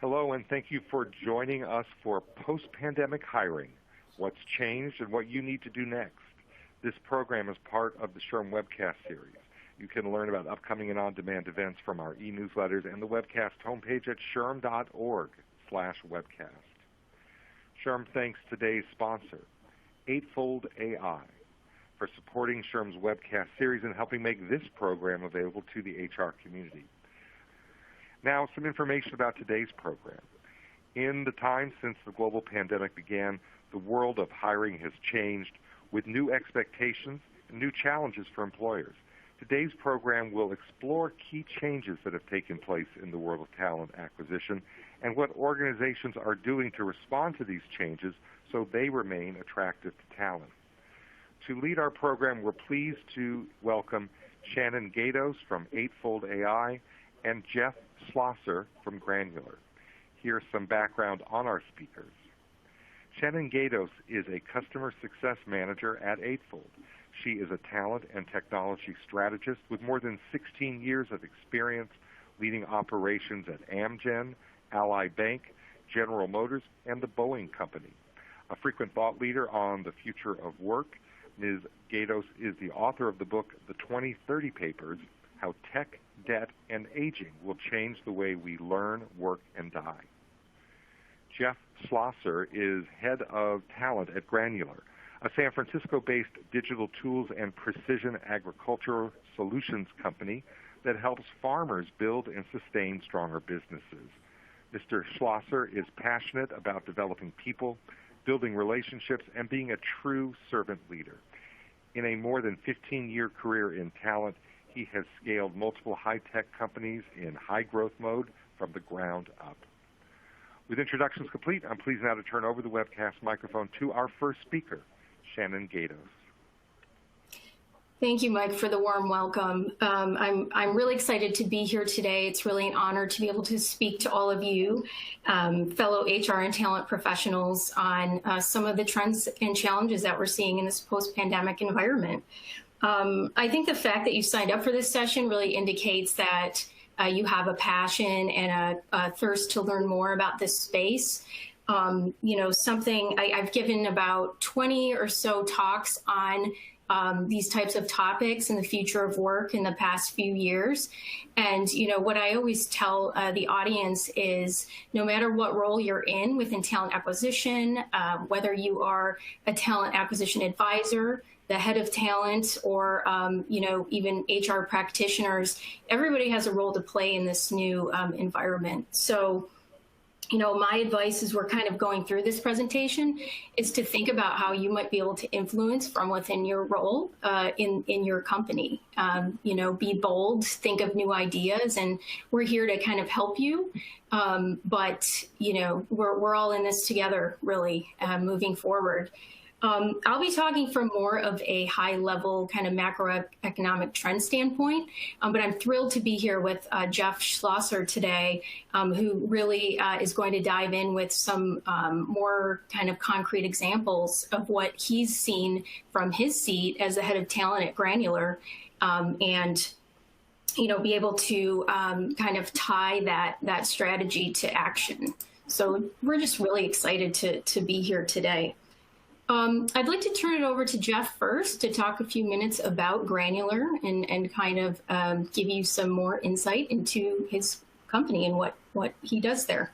Hello, and thank you for joining us for Post-Pandemic Hiring, What's Changed and What You Need to Do Next. This program is part of the SHRM webcast series. You can learn about upcoming and on-demand events from our e-newsletters and the webcast homepage at shrm.org/webcast. SHRM thanks today's sponsor, Eightfold AI, for supporting SHRM's webcast series and helping make this program available to the HR community. Now, some information about today's program. In the time since the global pandemic began, the world of hiring has changed with new expectations and new challenges for employers. Today's program will explore key changes that have taken place in the world of talent acquisition and what organizations are doing to respond to these changes so they remain attractive to talent. To lead our program, we're pleased to welcome Shannon Gaydos from Eightfold AI and Jeff Schlosser from Granular. Here's some background on our speakers. Shannon Gaydos is a customer success manager at Eightfold. She is a talent and technology strategist with more than 16 years of experience leading operations at Amgen, Ally Bank, General Motors, and the Boeing Company. A frequent thought leader on the future of work, Ms. Gaydos is the author of the book, The 2030 Papers, How Tech, Debt, and Aging Will Change the Way We Learn, Work, and Die. Jeff Schlosser is head of talent at Granular, a San Francisco-based digital tools and precision agricultural solutions company that helps farmers build and sustain stronger businesses. Mr. Schlosser is passionate about developing people, building relationships, and being a true servant leader. In a more than 15-year career in talent, he has scaled multiple high-tech companies in high-growth mode from the ground up. With introductions complete, I'm pleased now to turn over the webcast microphone to our first speaker, Shannon Gaydos. Thank you, Mike, for the warm welcome. I'm really excited to be here today. It's really an honor to be able to speak to all of you, fellow HR and talent professionals, on some of the trends and challenges that we're seeing in this post-pandemic environment. I think the fact that you signed up for this session really indicates that you have a passion and a thirst to learn more about this space. I've given about 20 or so talks on these types of topics in the future of work in the past few years. And, what I always tell the audience is no matter what role you're in within talent acquisition, whether you are a talent acquisition advisor, the head of talent, or, even HR practitioners, everybody has a role to play in this new environment. So, my advice as we're kind of going through this presentation is to think about how you might be able to influence from within your role in your company. Be bold, think of new ideas, and we're here to kind of help you. But we're all in this together, really, moving forward. I'll be talking from more of a high-level kind of macroeconomic trend standpoint, but I'm thrilled to be here with Jeff Schlosser today, who really is going to dive in with some more kind of concrete examples of what he's seen from his seat as the head of talent at Granular, and be able to kind of tie that strategy to action. So we're just really excited to be here today. I'd like to turn it over to Jeff first to talk a few minutes about Granular and kind of give you some more insight into his company and what he does there.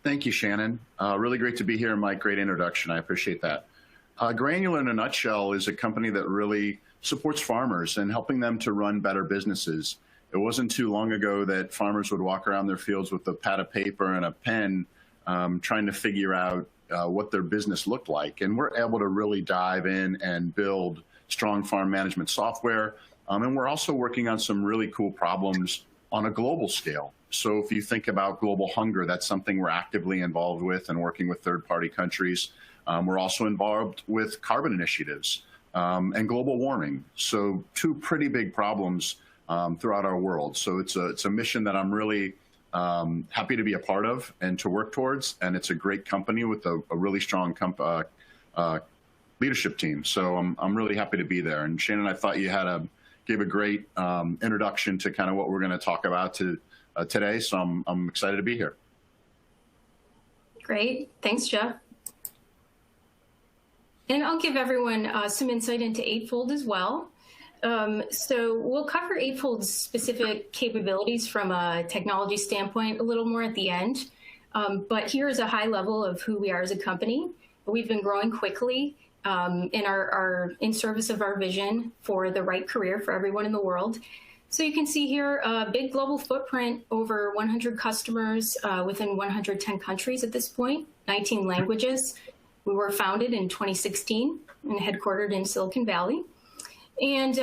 Thank you, Shannon. Really great to be here, Mike. Great introduction. I appreciate that. Granular, in a nutshell, is a company that really supports farmers and helping them to run better businesses. It wasn't too long ago that farmers would walk around their fields with a pad of paper and a pen trying to figure out what their business looked like. And we're able to really dive in and build strong farm management software. And we're also working on some really cool problems on a global scale. So if you think about global hunger, that's something we're actively involved with and working with third-party countries. We're also involved with carbon initiatives and global warming. So two pretty big problems throughout our world. So it's a mission that I'm really happy to be a part of and to work towards, and it's a great company with a really strong leadership team. So I'm really happy to be there. And Shannon, I thought you gave a great introduction to kind of what we're going to talk about today. So I'm excited to be here. Great. Thanks, Jeff. And I'll give everyone some insight into Eightfold as well. So we'll cover Eightfold's specific capabilities from a technology standpoint a little more at the end. But here is a high level of who we are as a company. We've been growing quickly in service of our vision for the right career for everyone in the world. So you can see here a big global footprint, over 100 customers within 110 countries at this point, 19 languages. We were founded in 2016 and headquartered in Silicon Valley. And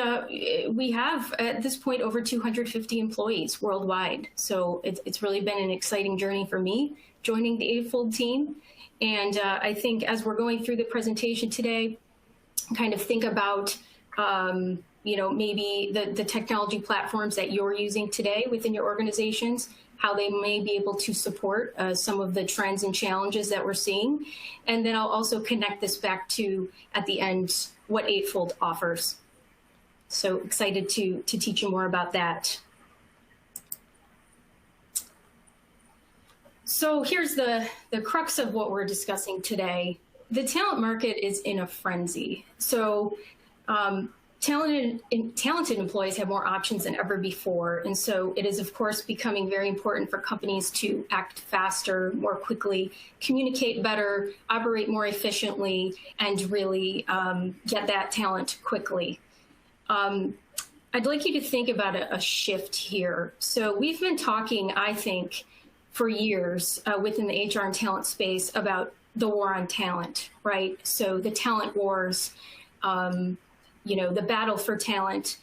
we have, at this point, over 250 employees worldwide. So it's really been an exciting journey for me joining the Eightfold team. And I think as we're going through the presentation today, kind of think about maybe the technology platforms that you're using today within your organizations, how they may be able to support some of the trends and challenges that we're seeing. And then I'll also connect this back to, at the end, what Eightfold offers. So excited to teach you more about that. So here's the crux of what we're discussing today. The talent market is in a frenzy. So talented employees have more options than ever before. And so it is, of course, becoming very important for companies to act faster, more quickly, communicate better, operate more efficiently, and really get that talent quickly. I'd like you to think about a shift here. So we've been talking, I think, for years within the HR and talent space about the war on talent, right? So the talent wars, the battle for talent.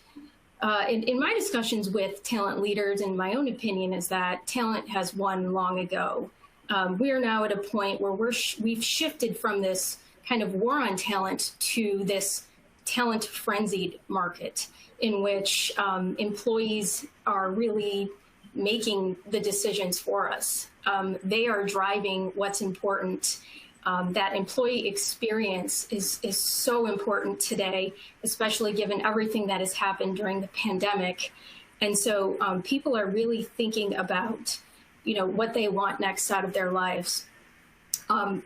In my discussions with talent leaders, in my own opinion, is that talent has won long ago. We are now at a point where we've shifted from this kind of war on talent to this talent frenzied market in which employees are really making the decisions for us. They are driving what's important. That employee experience is so important today, especially given everything that has happened during the pandemic. And so people are really thinking about, what they want next out of their lives.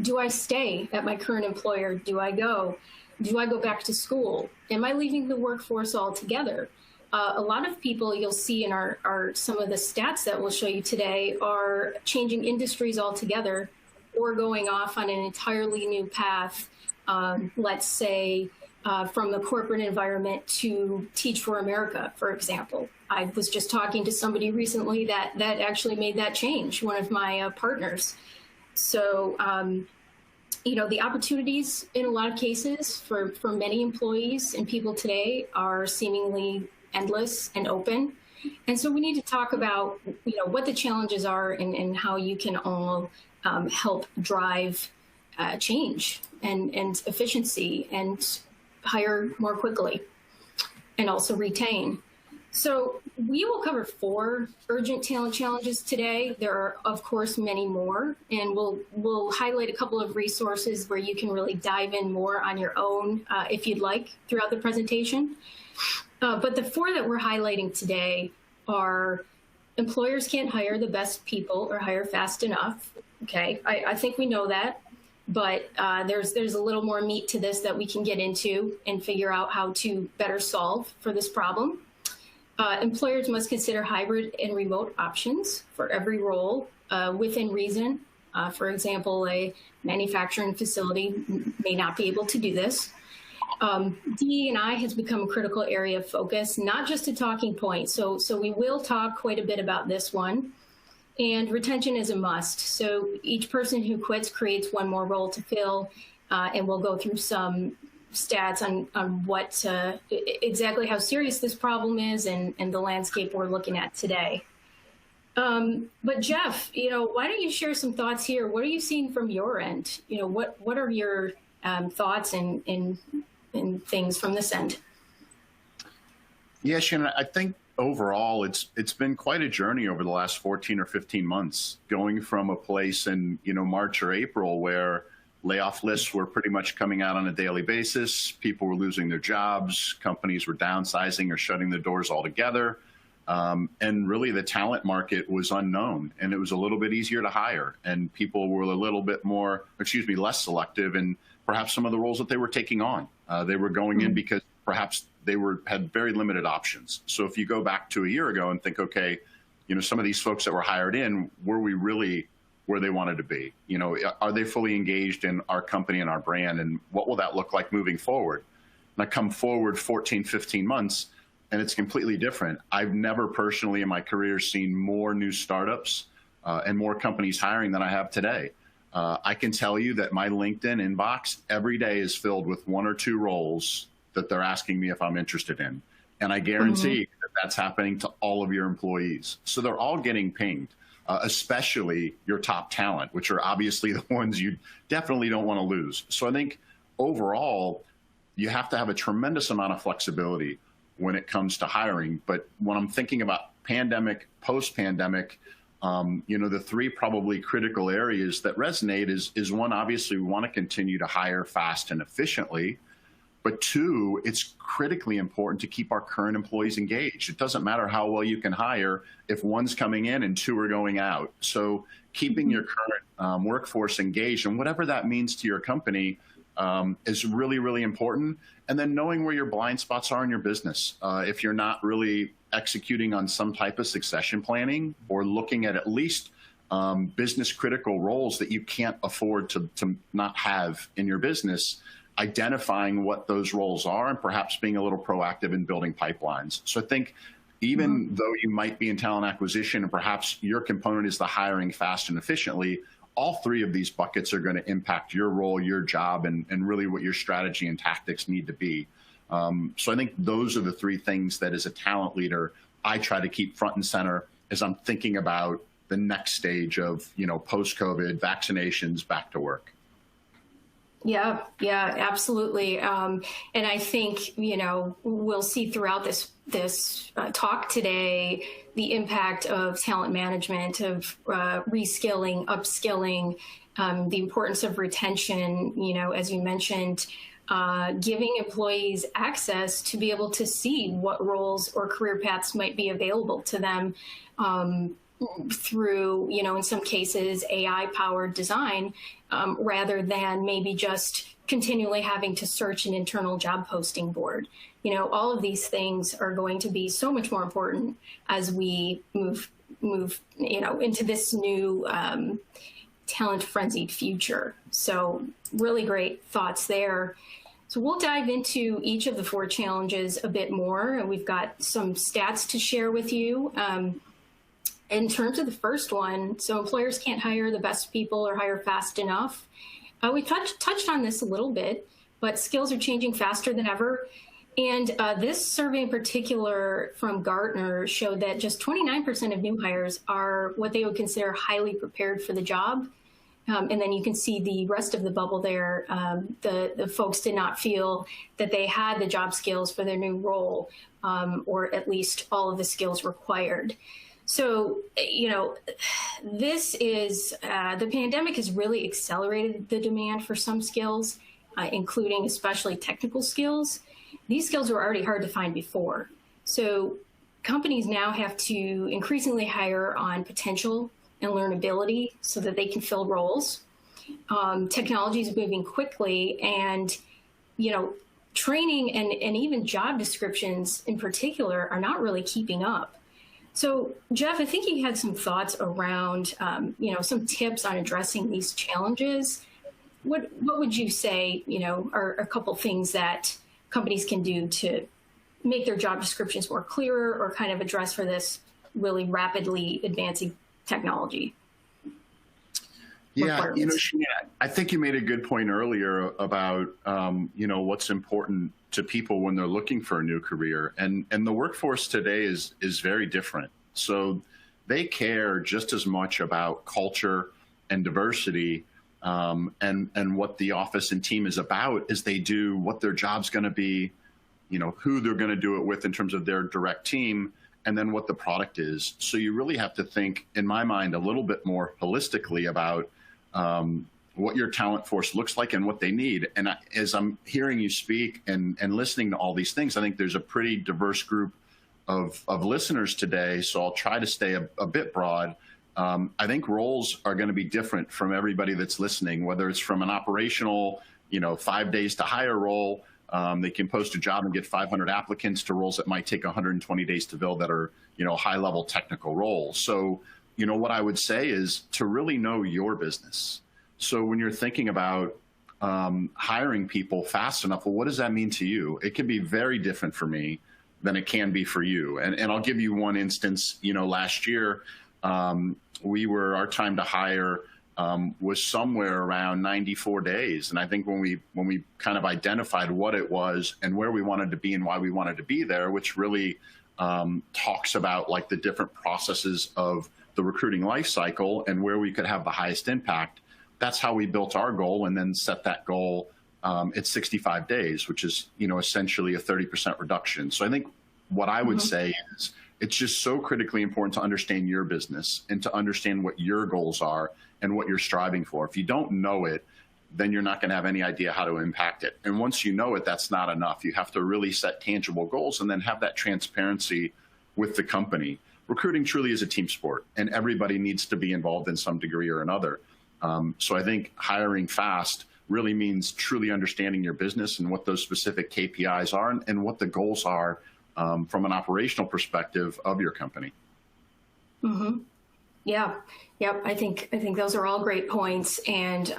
Do I stay at my current employer? Do I go? Do I go back to school? Am I leaving the workforce altogether? A lot of people you'll see in our some of the stats that we'll show you today are changing industries altogether or going off on an entirely new path, let's say from the corporate environment to Teach for America, for example. I was just talking to somebody recently that actually made that change, one of my partners. So, the opportunities in a lot of cases for many employees and people today are seemingly endless and open. And so we need to talk about, what the challenges are and how you can all help drive change and efficiency and hire more quickly and also retain. So we will cover 4 urgent talent challenges today. There are, of course, many more, and we'll highlight a couple of resources where you can really dive in more on your own if you'd like throughout the presentation. But the 4 that we're highlighting today are employers can't hire the best people or hire fast enough. Okay, I think we know that, but there's a little more meat to this that we can get into and figure out how to better solve for this problem. Employers must consider hybrid and remote options for every role within reason. For example, a manufacturing facility may not be able to do this. DE&I has become a critical area of focus, not just a talking point. So we will talk quite a bit about this one. And retention is a must. So each person who quits creates one more role to fill, and we'll go through some stats on what exactly how serious this problem is and the landscape we're looking at today. But Jeff, why don't you share some thoughts here? What are you seeing from your end? What are your thoughts and things from this end? Yeah, Shannon, I think overall it's been quite a journey over the last 14 or 15 months, going from a place in March or April where layoff lists were pretty much coming out on a daily basis. People were losing their jobs. Companies were downsizing or shutting their doors altogether. And really the talent market was unknown, and it was a little bit easier to hire, and people were a little bit more, less selective in perhaps some of the roles that they were taking on. They were going in because perhaps they had very limited options. So if you go back to a year ago and think, okay, some of these folks that were hired in, were we really where they wanted to be? Are they fully engaged in our company and our brand, and what will that look like moving forward? And I come forward 14, 15 months, and it's completely different. I've never personally in my career seen more new startups and more companies hiring than I have today. I can tell you that my LinkedIn inbox every day is filled with 1 or 2 roles that they're asking me if I'm interested in. And I guarantee that that's happening to all of your employees. So they're all getting pinged, especially your top talent, which are obviously the ones you definitely don't want to lose. So I think overall, you have to have a tremendous amount of flexibility when it comes to hiring. But when I'm thinking about pandemic, post-pandemic, the 3 probably critical areas that resonate is 1, obviously we want to continue to hire fast and efficiently, but 2, it's critically important to keep our current employees engaged. It doesn't matter how well you can hire if 1's coming in and 2 are going out. So keeping your current workforce engaged, and whatever that means to your company, is really, really important. And then knowing where your blind spots are in your business. If you're not really executing on some type of succession planning, or looking at least business critical roles that you can't afford to not have in your business, identifying what those roles are and perhaps being a little proactive in building pipelines. So I think even though you might be in talent acquisition and perhaps your component is the hiring fast and efficiently, all 3 of these buckets are going to impact your role, your job, and really what your strategy and tactics need to be. So I think those are the 3 things that as a talent leader, I try to keep front and center as I'm thinking about the next stage of, post-COVID, vaccinations, back to work. Yeah, absolutely. And I think, we'll see throughout this talk today the impact of talent management, of reskilling, upskilling, the importance of retention, as you mentioned, giving employees access to be able to see what roles or career paths might be available to them through, in some cases, AI-powered design, rather than maybe just continually having to search an internal job posting board. All of these things are going to be so much more important as we move, into this new talent-frenzied future. So really great thoughts there. So we'll dive into each of the 4 challenges a bit more, and we've got some stats to share with you. In terms of the first one, so employers can't hire the best people or hire fast enough. We touched on this a little bit, but skills are changing faster than ever. And this survey in particular from Gartner showed that just 29% of new hires are what they would consider highly prepared for the job. And then you can see the rest of the bubble there. The folks did not feel that they had the job skills for their new role, or at least all of the skills required. So, this is, the pandemic has really accelerated the demand for some skills, including especially technical skills. These skills were already hard to find before. So companies now have to increasingly hire on potential and learnability so that they can fill roles. Technology is moving quickly, and, training and even job descriptions in particular are not really keeping up. So, Jeff, I think you had some thoughts around, some tips on addressing these challenges. What would you say, are a couple things that companies can do to make their job descriptions more clearer, or kind of address for this really rapidly advancing technology? Yeah, I think you made a good point earlier about, what's important to people when they're looking for a new career. And the workforce today is very different. So they care just as much about culture and diversity and what the office and team is about as they do what their job's going to be, who they're going to do it with in terms of their direct team, and then what the product is. So you really have to think, in my mind, a little bit more holistically about what your talent force looks like and what they need. And as I'm hearing you speak and listening to all these things, I think there's a pretty diverse group of listeners today, so I'll try to stay a bit broad. I think roles are going to be different from everybody that's listening, whether it's from an operational, 5 days to hire role. They can post a job and get 500 applicants, to roles that might take 120 days to fill that are, high-level technical roles. So, what I would say is to really know your business. So when you're thinking about hiring people fast enough, well, what does that mean to you? It can be very different for me than it can be for you. And I'll give you one instance. Last year, our time to hire was somewhere around 94 days. And I think when we kind of identified what it was and where we wanted to be and why we wanted to be there, which really talks about like the different processes of the recruiting life cycle and where we could have the highest impact, that's how we built our goal and then set that goal at 65 days, which is, essentially a 30% reduction. So I think what I would say is it's just so critically important to understand your business and to understand what your goals are and what you're striving for. If you don't know it, then you're not going to have any idea how to impact it. And once you know it, that's not enough. You have to really set tangible goals and then have that transparency with the company. Recruiting truly is a team sport, and everybody needs to be involved in some degree or another. So I think hiring fast really means truly understanding your business and what those specific KPIs are and what the goals are from an operational perspective of your company. Mm-hmm. Yeah. Yep. I think those are all great points. And,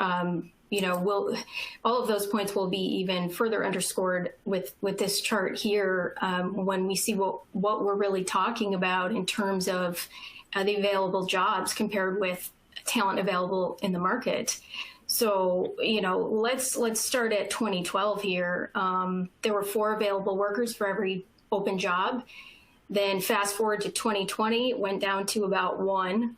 all of those points will be even further underscored with this chart here when we see what we're really talking about in terms of the available jobs compared with talent available in the market. So, let's start at 2012 here. There were 4 available workers for every open job. Then fast forward to 2020, it went down to about 1.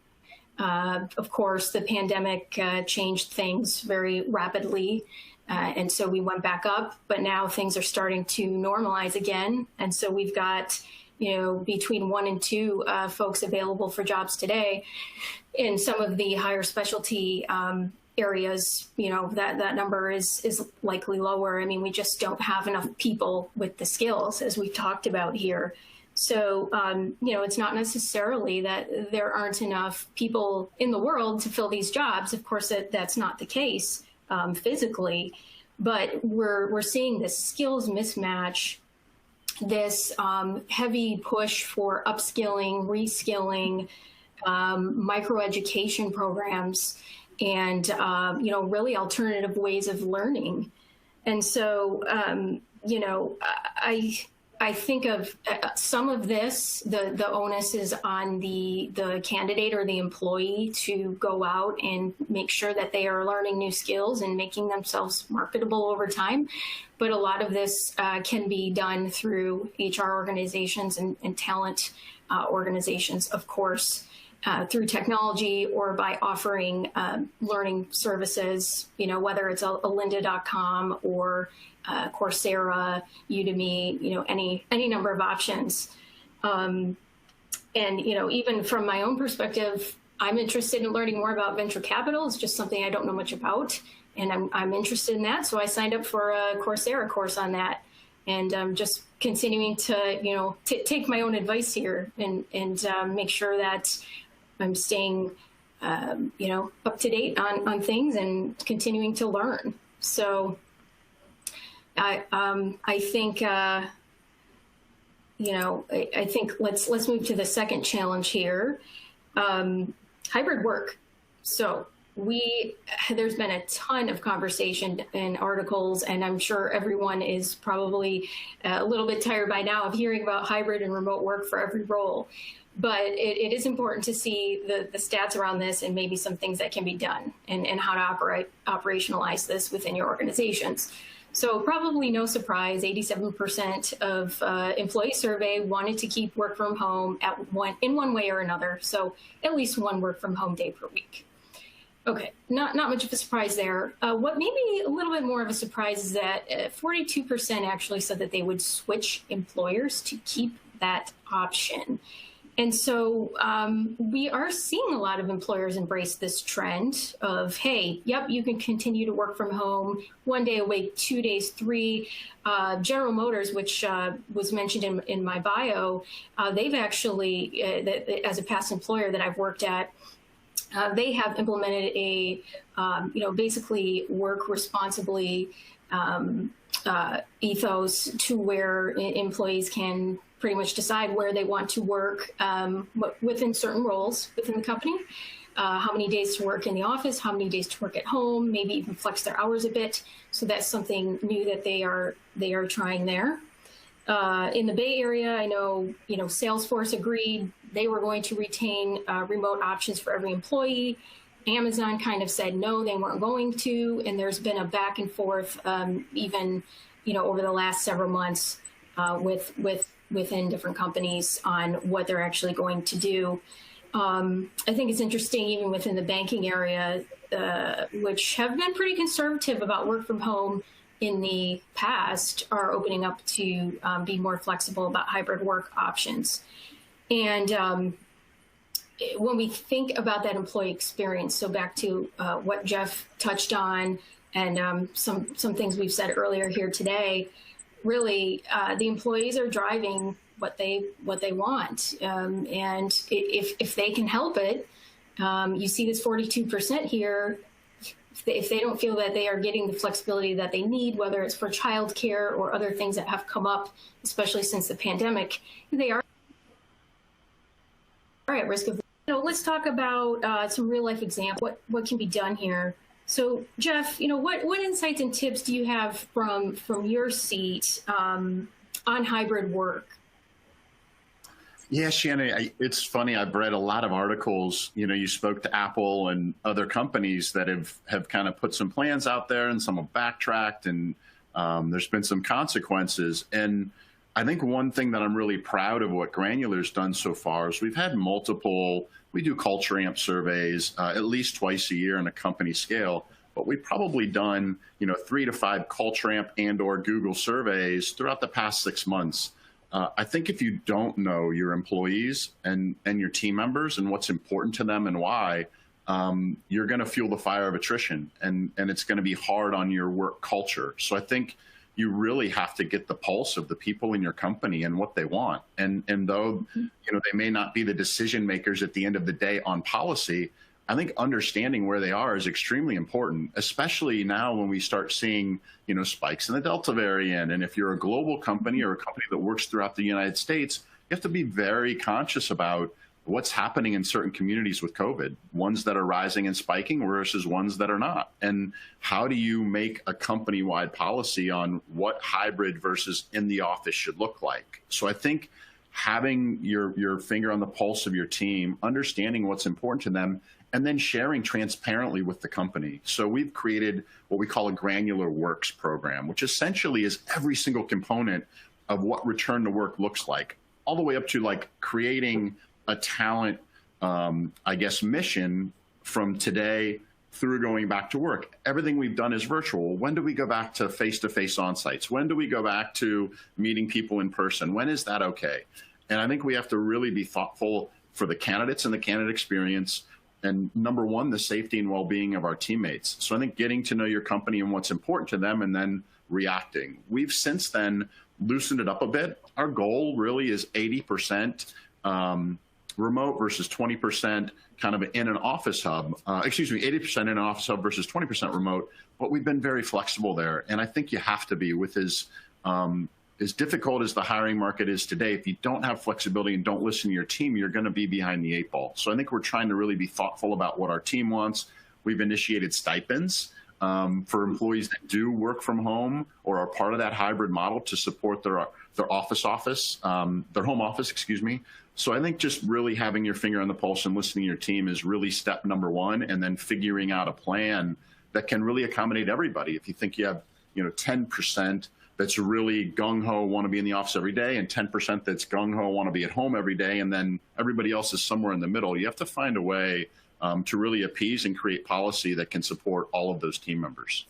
Of course, the pandemic changed things very rapidly. And so we went back up, but now things are starting to normalize again. And so we've got, between 1 and 2 folks available for jobs today. In some of the higher specialty areas, that number is likely lower. I mean, we just don't have enough people with the skills, as we've talked about here. So, it's not necessarily that there aren't enough people in the world to fill these jobs. Of course, that's not the case physically, but we're seeing this skills mismatch, this heavy push for upskilling, reskilling, microeducation programs, and, really alternative ways of learning. And so, I think of some of this, the onus is on the candidate or the employee to go out and make sure that they are learning new skills and making themselves marketable over time. But a lot of this can be done through HR organizations and talent organizations, of course, through technology or by offering learning services, whether it's a lynda.com or Coursera, Udemy, any number of options. And, even from my own perspective, I'm interested in learning more about venture capital. It's just something I don't know much about, and I'm interested in that. So I signed up for a Coursera course on that, and I'm just continuing to, take my own advice here and make sure that I'm staying, up to date on things and continuing to learn. So I think, I think let's move to the second challenge here, hybrid work. So there's been a ton of conversation and articles, and I'm sure everyone is probably a little bit tired by now of hearing about hybrid and remote work for every role. But it is important to see the stats around this and maybe some things that can be done and how to operationalize this within your organizations. So probably no surprise, 87% of employee survey wanted to keep work from home in one way or another. So at least one work from home day per week. Okay, not much of a surprise there. What may be a little bit more of a surprise is that 42% actually said that they would switch employers to keep that option. And so we are seeing a lot of employers embrace this trend of, hey, yep, you can continue to work from home 1 day a week, 2 days, 3. General Motors, which was mentioned in my bio, they've actually, as a past employer that I've worked at, they have implemented a, basically work responsibly ethos to where employees can pretty much decide where they want to work within certain roles within the company, how many days to work in the office, how many days to work at home, maybe even flex their hours a bit. So that's something new that they are trying there. In the Bay Area, I know, Salesforce agreed they were going to retain remote options for every employee. Amazon kind of said no, they weren't going to, and there's been a back and forth even, over the last several months within different companies on what they're actually going to do. I think it's interesting, even within the banking area, which have been pretty conservative about work from home in the past, are opening up to be more flexible about hybrid work options. And when we think about that employee experience, so back to what Jeff touched on and some things we've said earlier here today, really the employees are driving what they want. And if they can help it, you see this 42% here. If they don't feel that they are getting the flexibility that they need, whether it's for childcare or other things that have come up, especially since the pandemic, they are at risk of. Let's talk about some real life examples. What can be done here? So, Jeff, what insights and tips do you have from your seat on hybrid work? Yeah, Shannon, it's funny. I've read a lot of articles. You spoke to Apple and other companies that have kind of put some plans out there, and some have backtracked, and there's been some consequences. And I think one thing that I'm really proud of what Granular's done so far is we've had we do culture amp surveys at least twice a year on a company scale, but we've probably done 3 to 5 culture amp and or Google surveys throughout the past 6 months. I think if you don't know your employees and your team members and what's important to them and why, you're going to fuel the fire of attrition, and it's going to be hard on your work culture. So I think you really have to get the pulse of the people in your company and what they want. And though they may not be the decision makers at the end of the day on policy, I think understanding where they are is extremely important, especially now when we start seeing spikes in the Delta variant. And if you're a global company or a company that works throughout the United States, you have to be very conscious about what's happening in certain communities with COVID, ones that are rising and spiking versus ones that are not. And how do you make a company-wide policy on what hybrid versus in the office should look like? So I think having your finger on the pulse of your team, understanding what's important to them, and then sharing transparently with the company. So we've created what we call a Granular Works program, which essentially is every single component of what return to work looks like, all the way up to creating a talent, mission from today through going back to work. Everything we've done is virtual. When do we go back to face-to-face on-sites? When do we go back to meeting people in person? When is that okay? And I think we have to really be thoughtful for the candidates and the candidate experience. And number one, the safety and well-being of our teammates. So I think getting to know your company and what's important to them, and then reacting. We've since then loosened it up a bit. Our goal really is 80% remote versus 20% kind of in an office hub. 80% in an office hub versus 20% remote. But we've been very flexible there. And I think you have to be with as difficult as the hiring market is today. If you don't have flexibility and don't listen to your team, you're going to be behind the 8 ball. So I think we're trying to really be thoughtful about what our team wants. We've initiated stipends for employees that do work from home or are part of that hybrid model to support their home office, So I think just really having your finger on the pulse and listening to your team is really step number one, and then figuring out a plan that can really accommodate everybody. If you think you have 10% that's really gung-ho, want to be in the office every day, and 10% that's gung-ho, want to be at home every day, and then everybody else is somewhere in the middle, you have to find a way to really appease and create policy that can support all of those team members.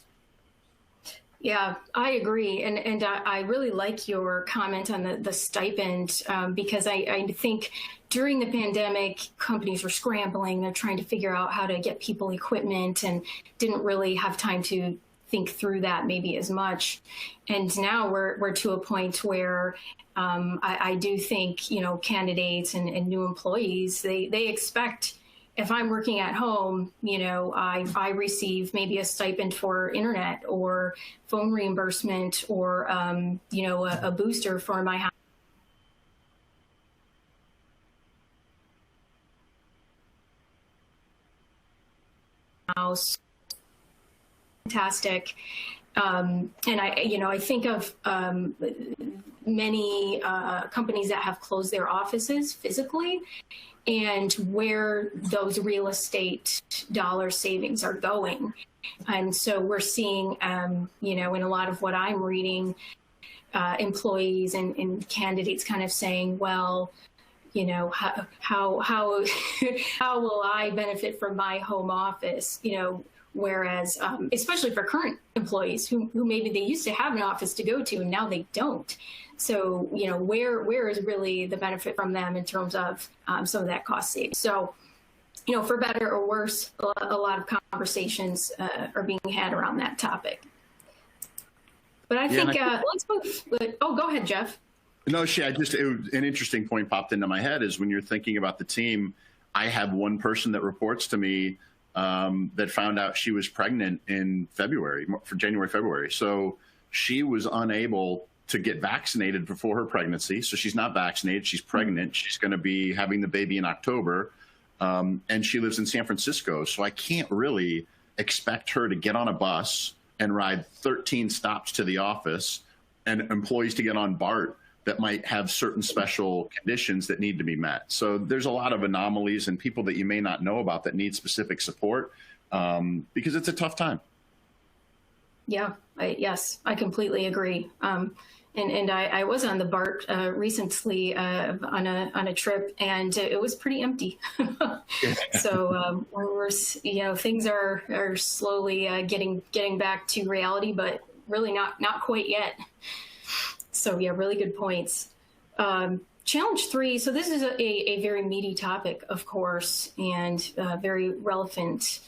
Yeah, I agree. And I really like your comment on the stipend because I think during the pandemic, companies were scrambling. They're trying to figure out how to get people equipment and didn't really have time to think through that maybe as much. And now we're to a point where I do think, you know, candidates and new employees, they expect, if I'm working at home, you know, I receive maybe a stipend for internet or phone reimbursement or, you know, a booster for my house. Fantastic. And I think of many companies that have closed their offices physically, and where those real estate dollar savings are going. And so we're seeing, you know, in a lot of what I'm reading, employees and candidates kind of saying, well, you know, how how will I benefit from my home office, you know, whereas, especially for current employees who maybe they used to have an office to go to and now they don't. So, you know, where is really the benefit from them in terms of some of that cost savings? So, you know, for better or worse, a lot of conversations are being had around that topic. But I think let's move. Oh, go ahead, Jeff. No, an interesting point popped into my head is when you're thinking about the team, I have one person that reports to me that found out she was pregnant in February. So she was unable to get vaccinated before her pregnancy. So she's not vaccinated. She's pregnant. She's going to be having the baby in October. And she lives in San Francisco. So I can't really expect her to get on a bus and ride 13 stops to the office and employees to get on BART that might have certain special conditions that need to be met. So there's a lot of anomalies and people that you may not know about that need specific support because it's a tough time. Yeah, yes, I completely agree. And I was on the BART recently on a trip, and it was pretty empty. So you know, things are slowly getting back to reality, but really not quite yet. So yeah, really good points. Challenge 3. So this is a very meaty topic, of course, and very relevant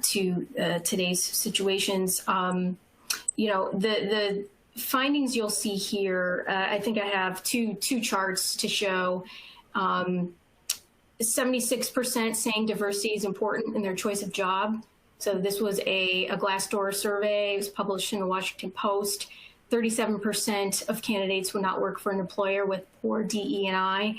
to today's situations. You know, the findings you'll see here, I think I have two charts to show. 76% saying diversity is important in their choice of job. So this was a Glassdoor survey. It was published in the Washington Post. 37% of candidates would not work for an employer with poor DE&I.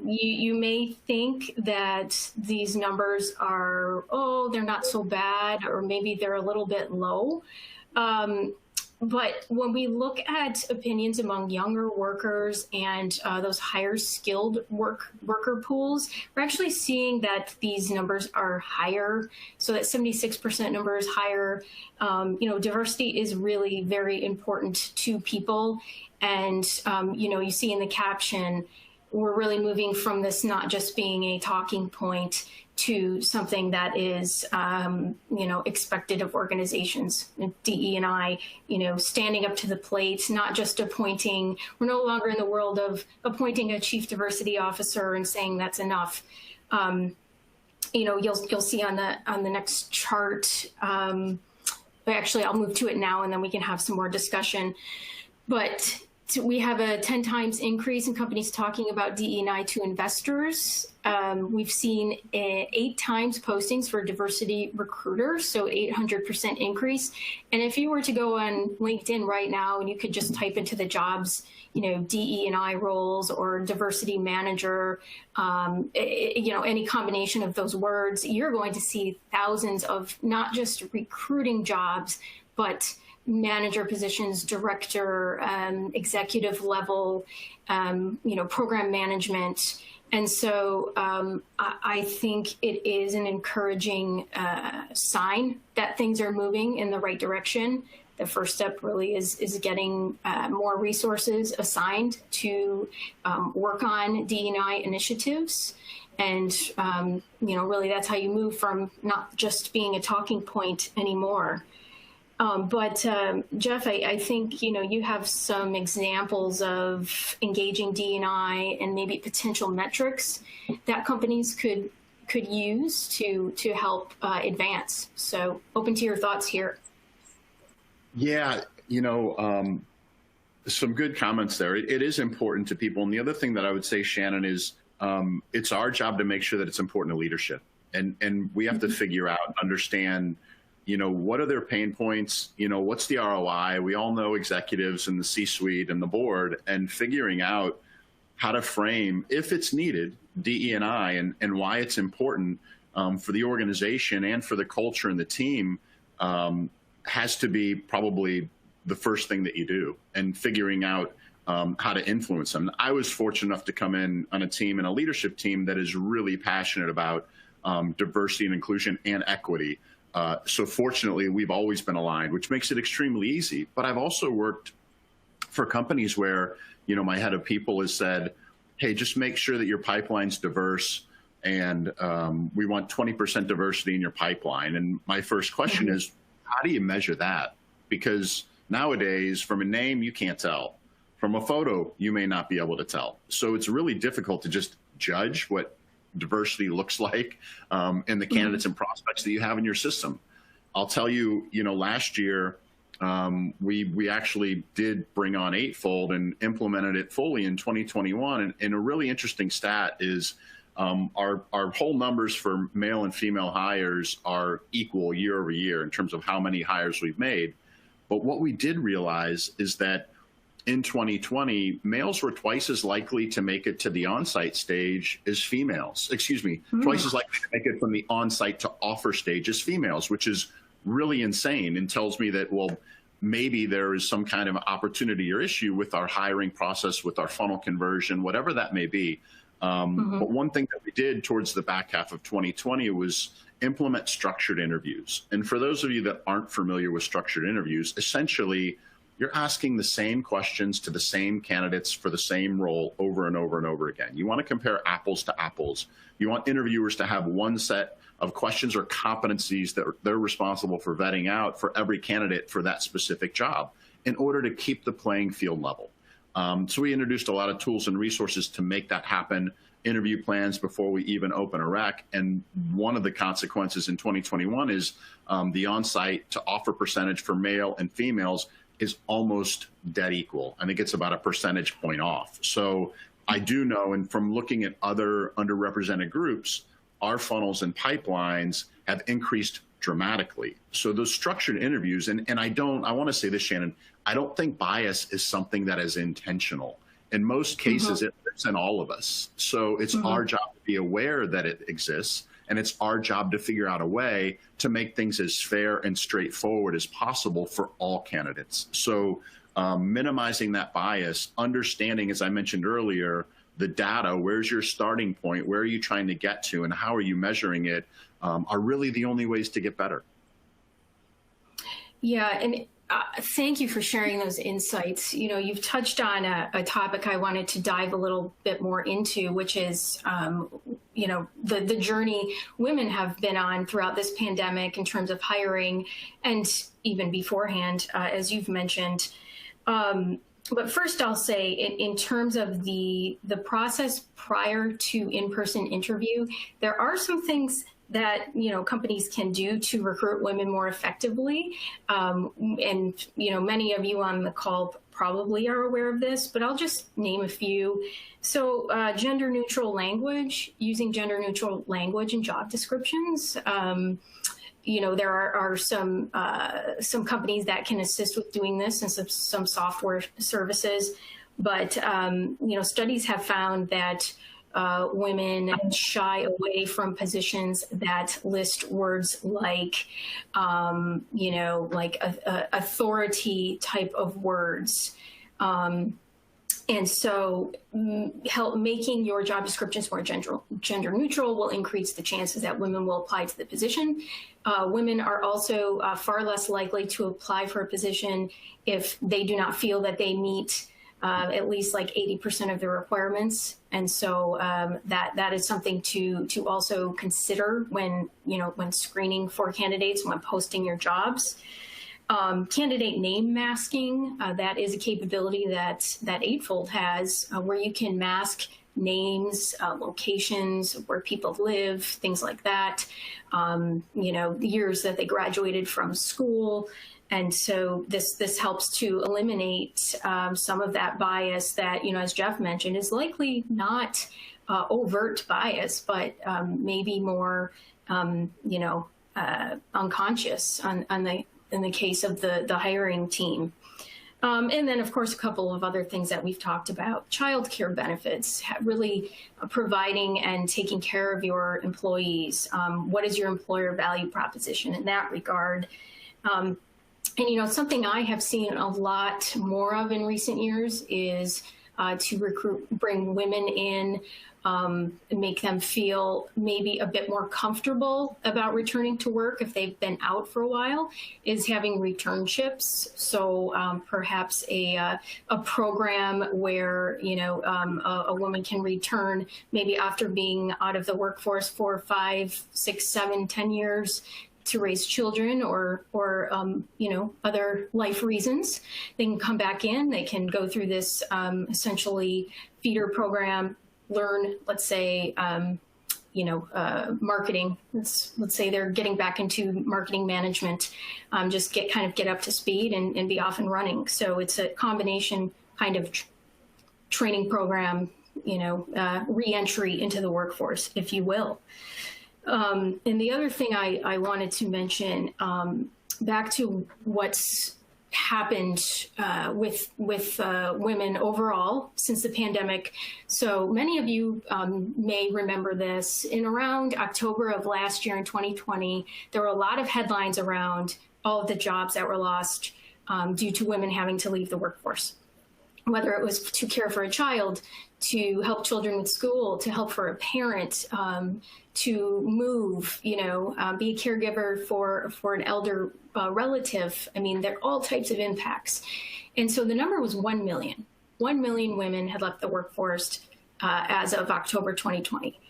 You may think that these numbers are, they're not so bad, or maybe they're a little bit low. But when we look at opinions among younger workers and those higher skilled worker pools, we're actually seeing that these numbers are higher. So that 76% number is higher. You know, diversity is really very important to people. And, you know, you see in the caption, we're really moving from this not just being a talking point to something that is, you know, expected of organizations. DE&I, you know, standing up to the plate, not just appointing. We're no longer in the world of appointing a chief diversity officer and saying that's enough. You know, you'll see on the next chart. Actually, I'll move to it now, and then we can have some more discussion. But we have a 10 times increase in companies talking about DE&I to investors. We've seen 8 times postings for diversity recruiters, so 800% increase. And if you were to go on LinkedIn right now and you could just type into the jobs, you know, DE&I roles or diversity manager, you know, any combination of those words, you're going to see thousands of not just recruiting jobs, but manager positions, director, executive level, you know, program management. And so I think it is an encouraging sign that things are moving in the right direction. The first step really is getting more resources assigned to work on DE&I initiatives. And, you know, really that's how you move from not just being a talking point anymore. Jeff, I think, you have some examples of engaging DE&I and maybe potential metrics that companies could use to help advance. So open to your thoughts here. Yeah, some good comments there. It is important to people. And the other thing that I would say, Shannon, is it's our job to make sure that it's important to leadership. And we have to figure out, understand, what are their pain points? What's the ROI? We all know executives and the C-suite and the board, and figuring out how to frame, if it's needed, DE&I and why it's important for the organization and for the culture and the team has to be probably the first thing that you do, and figuring out how to influence them. I was fortunate enough to come in on a team and a leadership team that is really passionate about diversity and inclusion and equity. So fortunately, we've always been aligned, which makes it extremely easy. But I've also worked for companies where, my head of people has said, hey, just make sure that your pipeline's diverse, and we want 20% diversity in your pipeline. And my first question is, how do you measure that? Because nowadays, from a name, you can't tell. From a photo, you may not be able to tell. So it's really difficult to just judge what diversity looks like and the candidates and prospects that you have in your system. I'll tell you, last year, we actually did bring on Eightfold and implemented it fully in 2021. And a really interesting stat is our whole numbers for male and female hires are equal year over year in terms of how many hires we've made. But what we did realize is that in 2020, males were twice as likely to make it to the on-site stage as females. Twice as likely to make it from the on-site to offer stage as females, which is really insane, and tells me that, well, maybe there is some kind of opportunity or issue with our hiring process, with our funnel conversion, whatever that may be. But one thing that we did towards the back half of 2020 was implement structured interviews. And for those of you that aren't familiar with structured interviews, essentially, you're asking the same questions to the same candidates for the same role over and over and over again. You want to compare apples to apples. You want interviewers to have one set of questions or competencies that they're responsible for vetting out for every candidate for that specific job in order to keep the playing field level. So we introduced a lot of tools and resources to make that happen, interview plans before we even open a rec. And one of the consequences in 2021 is the on-site to offer percentage for male and females is almost dead equal. I think it's about a percentage point off. So I do know, and from looking at other underrepresented groups, our funnels and pipelines have increased dramatically. So those structured interviews, and I want to say this, Shannon, I don't think bias is something that is intentional. In most cases, it lives in all of us. So it's our job to be aware that it exists, and it's our job to figure out a way to make things as fair and straightforward as possible for all candidates. So minimizing that bias, understanding, as I mentioned earlier, the data, where's your starting point, where are you trying to get to, and how are you measuring it, are really the only ways to get better. Yeah, and thank you for sharing those insights. You've touched on a topic I wanted to dive a little bit more into, which is, the journey women have been on throughout this pandemic in terms of hiring and even beforehand, as you've mentioned. But first, I'll say in terms of the process prior to in-person interview, there are some things that companies can do to recruit women more effectively, and many of you on the call probably are aware of this, but I'll just name a few. So gender neutral language, using gender neutral language in job descriptions. There are some companies that can assist with doing this, and some software services, but studies have found that women shy away from positions that list words like, authority type of words. And so making your job descriptions more gender neutral will increase the chances that women will apply to the position. Women are also far less likely to apply for a position if they do not feel that they meet at least like 80% of the requirements. And so that is something to also consider when screening for candidates, when posting your jobs. Candidate name masking, that is a capability that Eightfold has, where you can mask names, locations, where people live, things like that, the years that they graduated from school. And so this helps to eliminate some of that bias that, as Jeff mentioned, is likely not overt bias, but maybe more, unconscious in the case of the hiring team. And then, of course, a couple of other things that we've talked about. Childcare benefits, really providing and taking care of your employees. What is your employer value proposition in that regard? And, something I have seen a lot more of in recent years is to bring women in, make them feel maybe a bit more comfortable about returning to work if they've been out for a while, is having returnships. So perhaps a program where, a woman can return maybe after being out of the workforce for 5, 6, 7, 10 years to raise children or other life reasons. They can come back in, they can go through this essentially feeder program, learn, let's say, marketing. Let's say they're getting back into marketing management, just get up to speed and be off and running. So it's a combination kind of training program, re-entry into the workforce, if you will. And the other thing I wanted to mention, back to what's happened with women overall since the pandemic. So many of you may remember this. In around October of last year in 2020, there were a lot of headlines around all of the jobs that were lost due to women having to leave the workforce, whether it was to care for a child, to help children with school, to help for a parent, to move, be a caregiver for an elder relative. I mean, there are all types of impacts. And so the number was 1 million. 1 million women had left the workforce as of October 2020.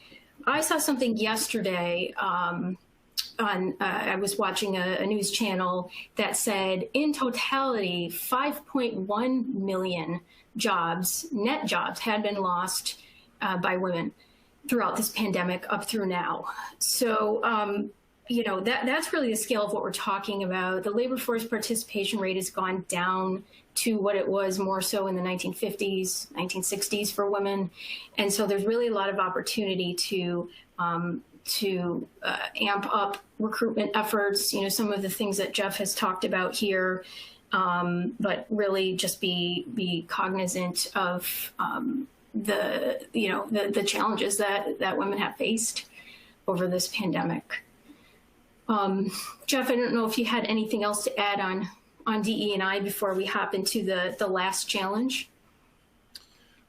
I saw something yesterday I was watching a news channel that said in totality, 5.1 million jobs, net jobs, had been lost by women throughout this pandemic up through now. So, that's really the scale of what we're talking about. The labor force participation rate has gone down to what it was more so in the 1950s, 1960s for women. And so there's really a lot of opportunity to amp up recruitment efforts, some of the things that Jeff has talked about here, but really just be cognizant of the challenges that women have faced over this pandemic. Jeff, I don't know if you had anything else to add on DE&I before we hop into the last challenge.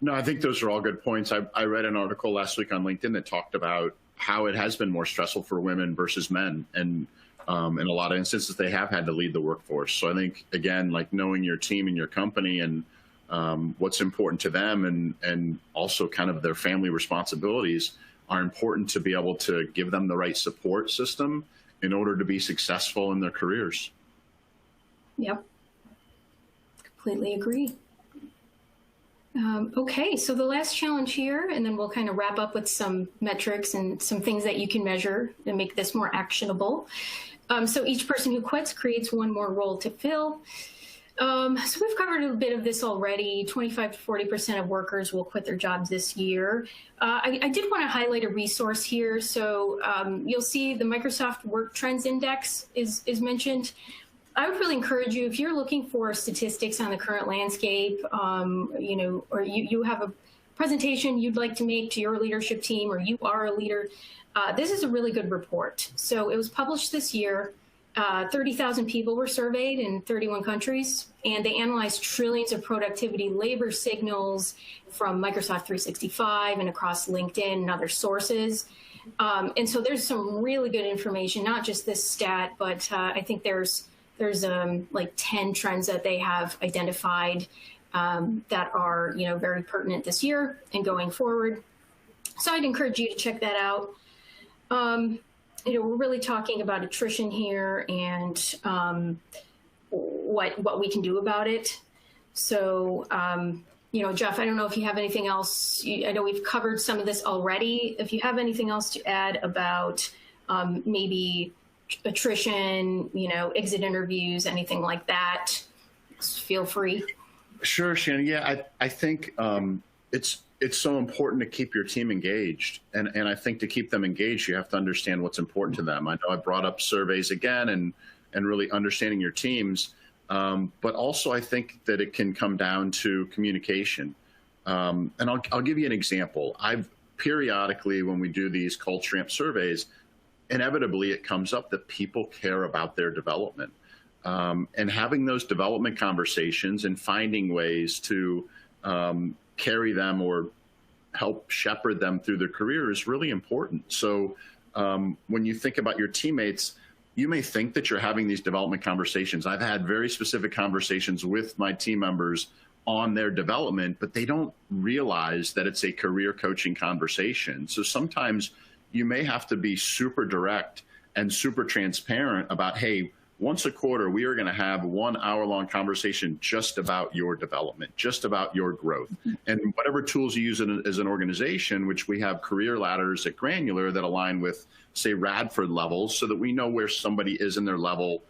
No, I think those are all good points. I read an article last week on LinkedIn that talked about how it has been more stressful for women versus men. And in a lot of instances, they have had to lead the workforce. So I think, again, like knowing your team and your company and what's important to them and also kind of their family responsibilities are important to be able to give them the right support system in order to be successful in their careers. Yep, completely agree. Okay, so the last challenge here, and then we'll kind of wrap up with some metrics and some things that you can measure to make this more actionable. So each person who quits creates one more role to fill. So we've covered a bit of this already. 25 to 40% of workers will quit their jobs this year. I did want to highlight a resource here. So you'll see the Microsoft Work Trends Index is mentioned. I would really encourage you, if you're looking for statistics on the current landscape, or you have a presentation you'd like to make to your leadership team, or you are a leader, this is a really good report. So it was published this year. 30,000 people were surveyed in 31 countries, and they analyzed trillions of productivity labor signals from Microsoft 365 and across LinkedIn and other sources. And so there's some really good information, not just this stat, but I think there's like 10 trends that they have identified that are, very pertinent this year and going forward. So I'd encourage you to check that out. We're really talking about attrition here and what we can do about it. So, Jeff, I don't know if you have anything else. I know we've covered some of this already. If you have anything else to add about maybe attrition, exit interviews, anything like that, feel free. Sure, Shannon. Yeah, I think it's so important to keep your team engaged. And I think to keep them engaged, you have to understand what's important to them. I know I brought up surveys again and really understanding your teams. But also I think that it can come down to communication. And I'll give you an example. I've periodically, when we do these culture amp surveys, inevitably it comes up that people care about their development. And having those development conversations and finding ways to carry them or help shepherd them through their career is really important. So when you think about your teammates, you may think that you're having these development conversations. I've had very specific conversations with my team members on their development, but they don't realize that it's a career coaching conversation. So sometimes you may have to be super direct and super transparent about, hey, once a quarter, we are going to have 1 hour-long conversation just about your development, just about your growth. And whatever tools you use as an organization, which we have career ladders at Granular that align with, say, Radford levels, so that we know where somebody is in their level,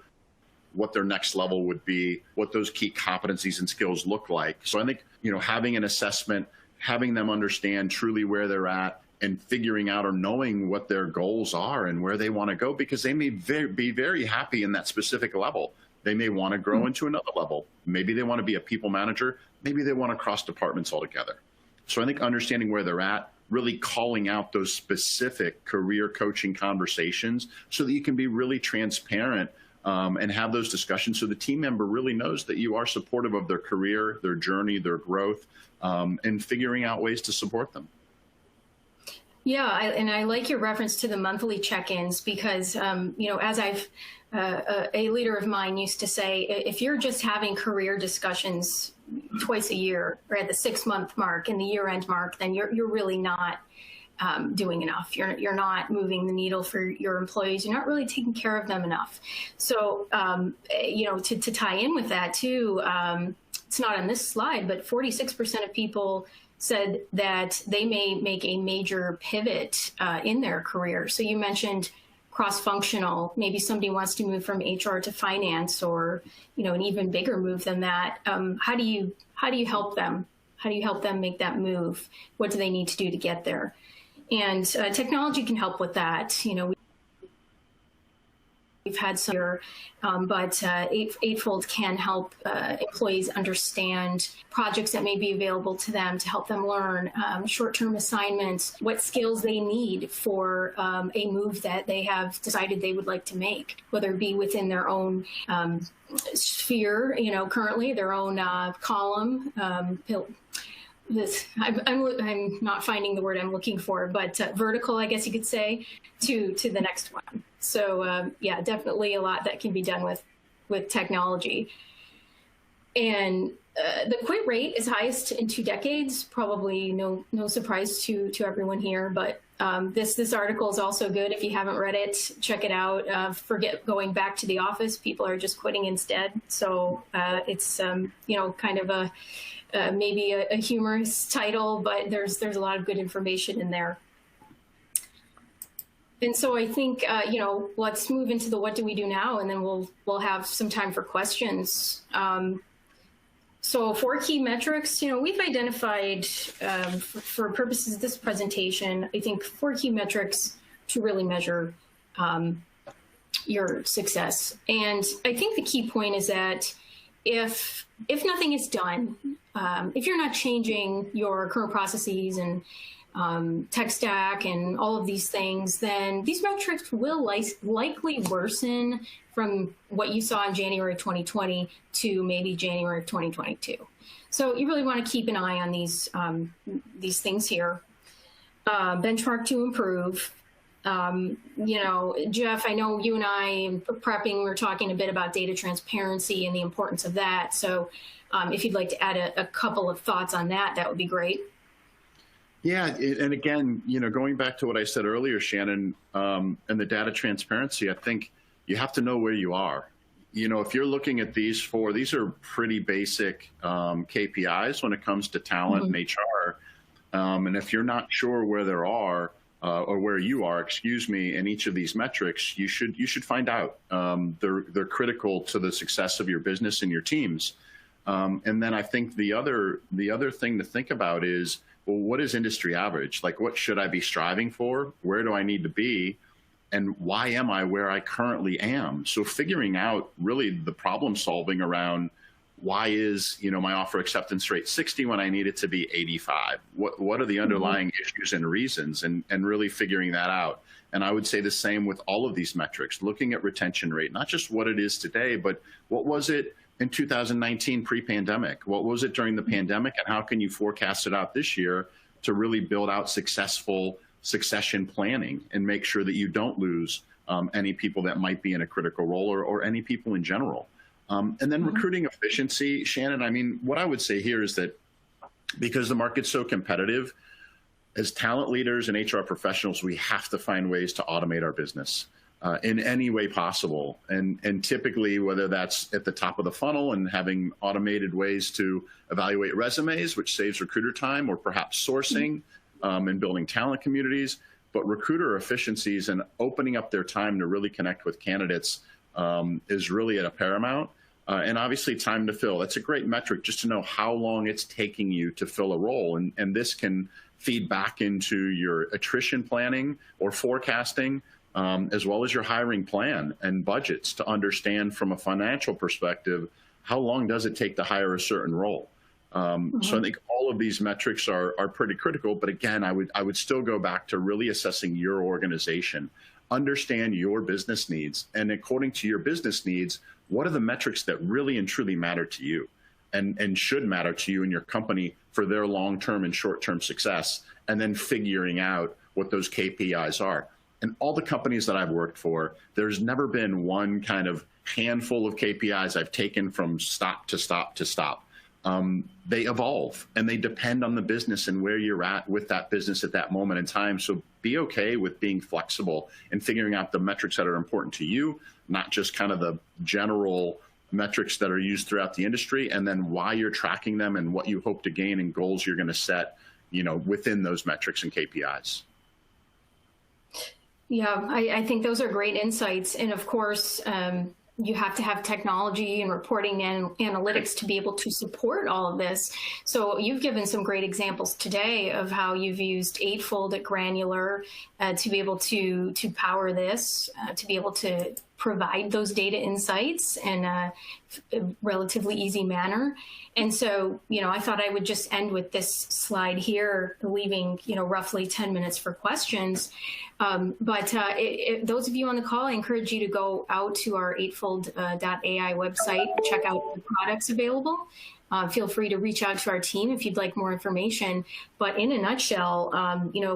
what their next level would be, what those key competencies and skills look like. So I think, having an assessment, having them understand truly where they're at, and figuring out or knowing what their goals are and where they want to go, because they may be very happy in that specific level. They may want to grow into another level. Maybe they want to be a people manager. Maybe they want to cross departments altogether. So I think understanding where they're at, really calling out those specific career coaching conversations so that you can be really transparent and have those discussions so the team member really knows that you are supportive of their career, their journey, their growth, and figuring out ways to support them. Yeah, I like your reference to the monthly check-ins because, as a leader of mine used to say, if you're just having career discussions twice a year or at the 6-month mark and the year-end mark, then you're really not doing enough. You're not moving the needle for your employees. You're not really taking care of them enough. So, to tie in with that too, it's not on this slide, but 46% of people said that they may make a major pivot in their career. So you mentioned cross-functional, maybe somebody wants to move from HR to finance or, an even bigger move than that. How do you help them? How do you help them make that move? What do they need to do to get there? And technology can help with that. We've had some here, but Eightfold can help employees understand projects that may be available to them to help them learn short-term assignments, what skills they need for a move that they have decided they would like to make, whether it be within their own sphere, currently their own column. I'm not finding the word I'm looking for, but vertical, I guess you could say, to the next one. So yeah, definitely a lot that can be done with technology. And the quit rate is highest in 2 decades. Probably no surprise to everyone here. But this article is also good. If you haven't read it, check it out. Forget going back to the office. People are just quitting instead. So it's kind of a maybe a humorous title, but there's a lot of good information in there. And so I think, let's move into the what do we do now, and then we'll have some time for questions. So 4 key metrics, we've identified for purposes of this presentation, I think 4 key metrics to really measure your success. And I think the key point is that if nothing is done, if you're not changing your current processes and tech stack and all of these things, then these metrics will likely worsen from what you saw in January 2020 to maybe January of 2022. So you really want to keep an eye on these things here. Benchmark to improve. Jeff, I know you and I, in prepping, we were talking a bit about data transparency and the importance of that. So if you'd like to add a couple of thoughts on that, that would be great. Yeah, and again, going back to what I said earlier, Shannon, and the data transparency, I think you have to know where you are. if you're looking at these four, these are pretty basic KPIs when it comes to talent and HR. And if you're not sure where there are or where you are, excuse me, in each of these metrics, you should find out. They're critical to the success of your business and your teams. And then I think the other thing to think about is, well, what is industry average? Like, what should I be striving for? Where do I need to be? And why am I where I currently am? So figuring out really the problem solving around why is, my offer acceptance rate 60 when I need it to be 85? What are the underlying issues and reasons, and really figuring that out. And I would say the same with all of these metrics, looking at retention rate, not just what it is today, but what was it in 2019 pre-pandemic? What was it during the pandemic, and how can you forecast it out this year to really build out successful succession planning and make sure that you don't lose any people that might be in a critical role, or any people in general. And then recruiting efficiency, Shannon, I mean, what I would say here is that because the market's so competitive, as talent leaders and HR professionals, we have to find ways to automate our business in any way possible. And typically, whether that's at the top of the funnel and having automated ways to evaluate resumes, which saves recruiter time, or perhaps sourcing and building talent communities, but recruiter efficiencies and opening up their time to really connect with candidates is really at a paramount. And obviously time to fill. That's a great metric just to know how long it's taking you to fill a role. And this can feed back into your attrition planning or forecasting, as well as your hiring plan and budgets, to understand from a financial perspective, how long does it take to hire a certain role? So I think all of these metrics are pretty critical. But again, I would still go back to really assessing your organization. Understand your business needs, and according to your business needs, what are the metrics that really and truly matter to you and should matter to you and your company for their long-term and short-term success, and then figuring out what those KPIs are. And all the companies that I've worked for, there's never been one kind of handful of KPIs I've taken from stop to stop to stop. They evolve, and they depend on the business and where you're at with that business at that moment in time. So be okay with being flexible and figuring out the metrics that are important to you, not just kind of the general metrics that are used throughout the industry, and then why you're tracking them and what you hope to gain and goals you're going to set, within those metrics and KPIs. Yeah, I think those are great insights. And of course, you have to have technology and reporting and analytics to be able to support all of this. So you've given some great examples today of how you've used Eightfold at Granular to be able to power this, to be able to provide those data insights in a relatively easy manner. And so, I thought I would just end with this slide here, leaving, roughly 10 minutes for questions. But those of you on the call, I encourage you to go out to our eightfold.ai website, check out the products available. Feel free to reach out to our team if you'd like more information. But in a nutshell,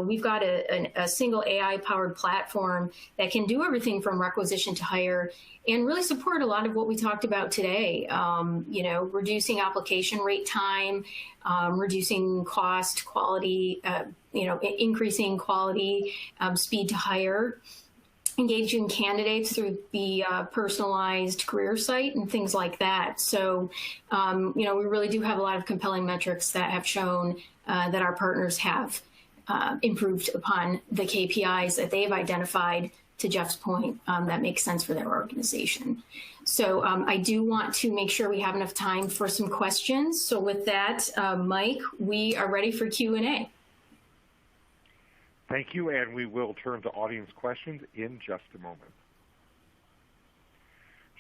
we've got a single AI-powered platform that can do everything from requisition to hire, and really support a lot of what we talked about today. Reducing application rate time, reducing cost, quality, increasing quality, speed to hire, engaging candidates through the personalized career site and things like that. So, we really do have a lot of compelling metrics that have shown that our partners have improved upon the KPIs that they've identified, to Jeff's point, that makes sense for their organization. So I do want to make sure we have enough time for some questions. So with that, Mike, we are ready for Q&A. Thank you, and we will turn to audience questions in just a moment.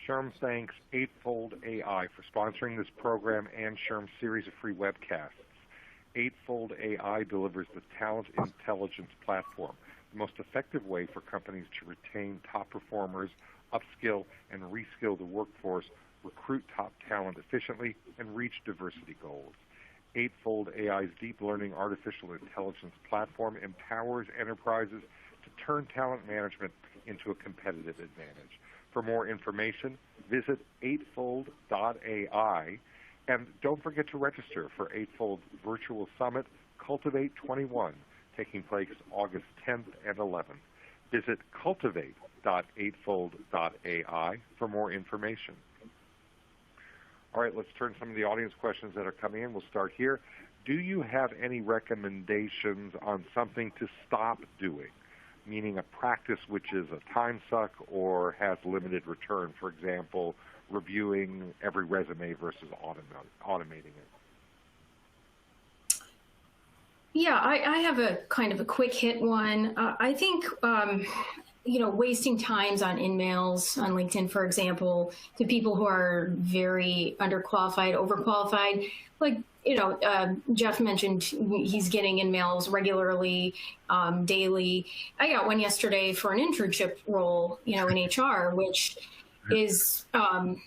SHRM thanks Eightfold AI for sponsoring this program and SHRM's series of free webcasts. Eightfold AI delivers the talent intelligence platform, the most effective way for companies to retain top performers, upskill and reskill the workforce, recruit top talent efficiently, and reach diversity goals. Eightfold AI's deep learning artificial intelligence platform empowers enterprises to turn talent management into a competitive advantage. For more information, visit eightfold.ai, and don't forget to register for Eightfold's virtual summit, Cultivate 21, taking place August 10th and 11th. Visit cultivate.ai. www.eightfold.ai for more information. All right, let's turn to some of the audience questions that are coming in. We'll start here. Do you have any recommendations on something to stop doing, meaning a practice which is a time suck or has limited return? For example, reviewing every resume versus automating it. Yeah, I have a kind of a quick hit one. I think, wasting times on emails on LinkedIn, for example, to people who are very underqualified, overqualified, like, Jeff mentioned he's getting emails regularly, daily. I got one yesterday for an internship role, in HR, which is, I'm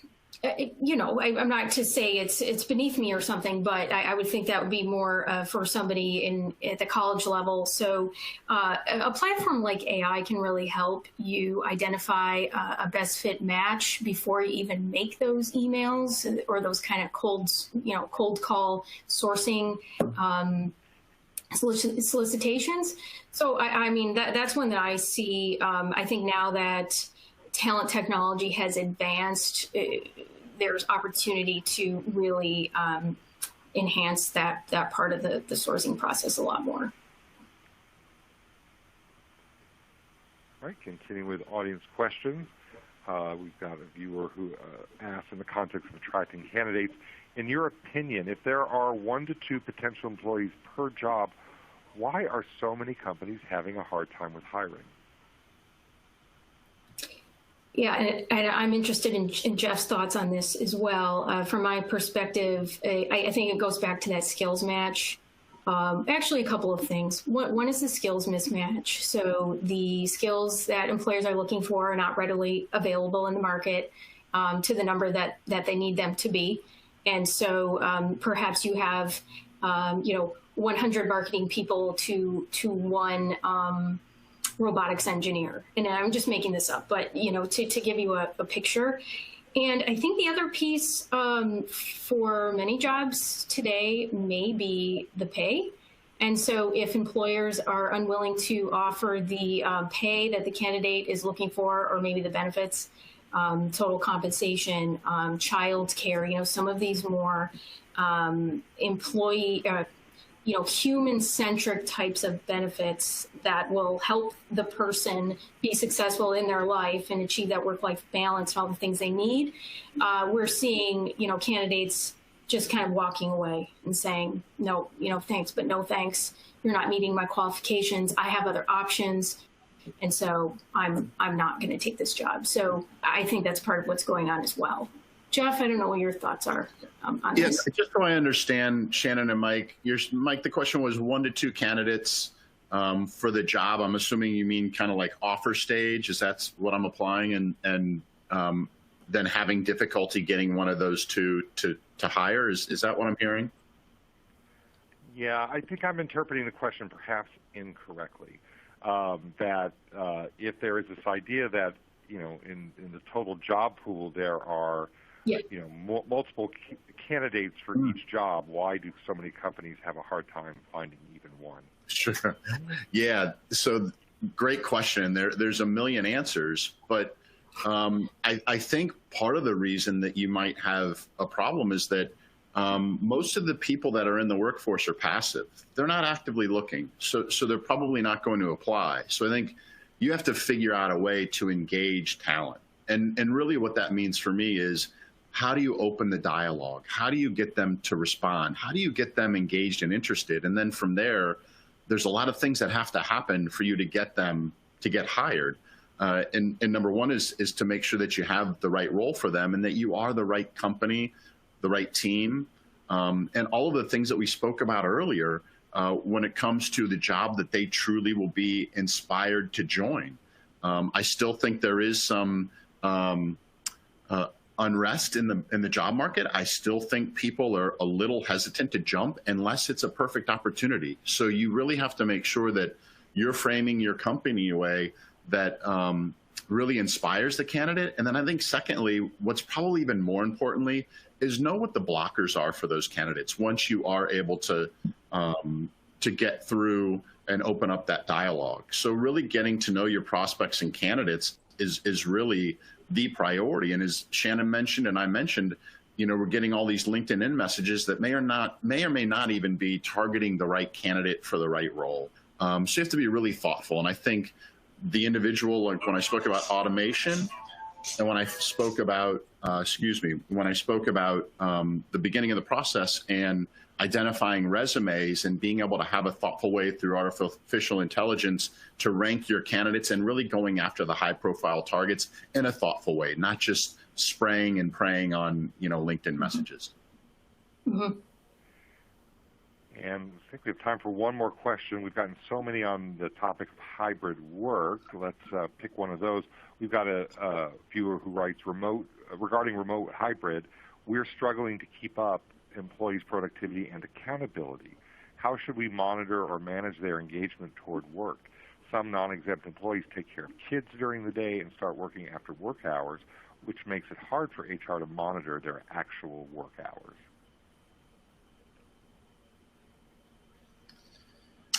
not to say it's beneath me or something, but I would think that would be more for somebody at the college level. So a platform like AI can really help you identify a best fit match before you even make those emails or those kind of cold call sourcing solicitations. So I mean that's one that I see. I think now that talent technology has advanced, there's opportunity to really enhance that part of the sourcing process a lot more. All right, continuing with audience questions. We've got a viewer who asked, in the context of attracting candidates, in your opinion, if there are 1 to 2 potential employees per job, why are so many companies having a hard time with hiring? Yeah, and I'm interested in Jeff's thoughts on this as well. From my perspective, I think it goes back to that skills match. Actually, a couple of things. One is the skills mismatch. So the skills that employers are looking for are not readily available in the market to the number that they need them to be. And so perhaps you have, 100 marketing people to one robotics engineer. And I'm just making this up, but, to give you a picture. And I think the other piece for many jobs today may be the pay. And so if employers are unwilling to offer the pay that the candidate is looking for, or maybe the benefits, total compensation, child care, some of these more employee, human-centric types of benefits that will help the person be successful in their life and achieve that work-life balance and all the things they need. We're seeing, candidates just kind of walking away and saying, no, thanks, but no thanks. You're not meeting my qualifications. I have other options. And so I'm not going to take this job. So I think that's part of what's going on as well. Jeff, I don't know what your thoughts are on this. Yes, just so I understand, Shannon and Mike, Mike, the question was 1 to 2 candidates for the job. I'm assuming you mean kind of like offer stage. Is that what I'm applying, and then having difficulty getting one of those two to hire? Is that what I'm hearing? Yeah, I think I'm interpreting the question perhaps incorrectly. That if there is this idea that, in the total job pool there are multiple candidates for each job, why do so many companies have a hard time finding even one? Sure. Yeah. So great question. There's a million answers, but I think part of the reason that you might have a problem is that most of the people that are in the workforce are passive. They're not actively looking. So they're probably not going to apply. So I think you have to figure out a way to engage talent. And really what that means for me is, how do you open the dialogue? How do you get them to respond? How do you get them engaged and interested? And then from there, there's a lot of things that have to happen for you to get them to get hired. And number one is to make sure that you have the right role for them and that you are the right company, the right team, and all of the things that we spoke about earlier when it comes to the job that they truly will be inspired to join. I still think there is some unrest in the job market. I still think people are a little hesitant to jump unless it's a perfect opportunity. So you really have to make sure that you're framing your company in a way that really inspires the candidate. And then I think secondly, what's probably even more importantly, is know what the blockers are for those candidates once you are able to get through and open up that dialogue. So really getting to know your prospects and candidates is really the priority. And as Shannon mentioned and I mentioned, we're getting all these LinkedIn messages that may or may not even be targeting the right candidate for the right role. So you have to be really thoughtful. And I think the individual, like when I spoke about automation and when I spoke about, the beginning of the process and identifying resumes and being able to have a thoughtful way through artificial intelligence to rank your candidates and really going after the high profile targets in a thoughtful way, not just spraying and preying on, LinkedIn messages. Mm-hmm. And I think we have time for one more question. We've gotten so many on the topic of hybrid work. Let's pick one of those. We've got a viewer who writes regarding remote hybrid, we're struggling to keep up employees' productivity and accountability. How should we monitor or manage their engagement toward work? Some non-exempt employees take care of kids during the day and start working after work hours, which makes it hard for HR to monitor their actual work hours.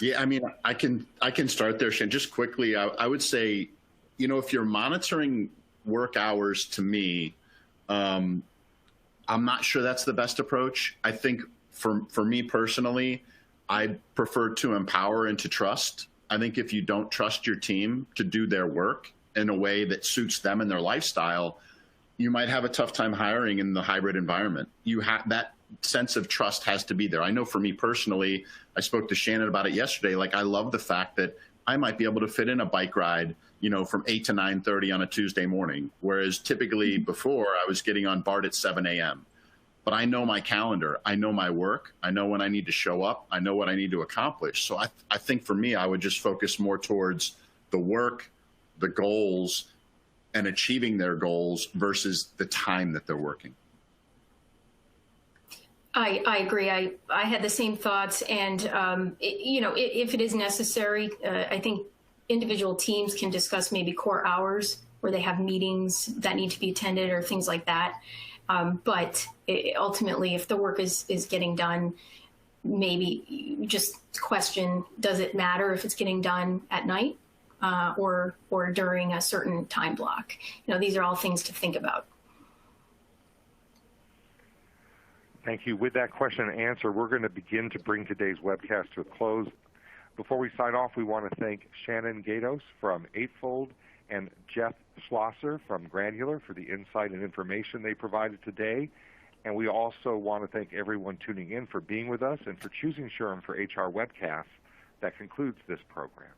Yeah, I mean, I can start there, Shane. Just quickly, I would say, if you're monitoring work hours, to me, I'm not sure that's the best approach. I think for me personally, I prefer to empower and to trust. I think if you don't trust your team to do their work in a way that suits them and their lifestyle, you might have a tough time hiring in the hybrid environment. That sense of trust has to be there. I know for me personally, I spoke to Shannon about it yesterday. Like, I love the fact that I might be able to fit in a bike ride, from 8 to 9:30 on a Tuesday morning, whereas typically before I was getting on BART at 7 a.m. But I know my calendar. I know my work. I know when I need to show up. I know what I need to accomplish. So I think for me, I would just focus more towards the work, the goals, and achieving their goals versus the time that they're working. I agree. I had the same thoughts, and if it is necessary, I think individual teams can discuss maybe core hours where they have meetings that need to be attended or things like that. But ultimately, if the work is getting done, maybe you just question: does it matter if it's getting done at night or during a certain time block? These are all things to think about. Thank you. With that question and answer, we're going to begin to bring today's webcast to a close. Before we sign off, we want to thank Shannon Gaydos from Eightfold and Jeff Schlosser from Granular for the insight and information they provided today. And we also want to thank everyone tuning in for being with us and for choosing SHRM for HR webcasts. That concludes this program.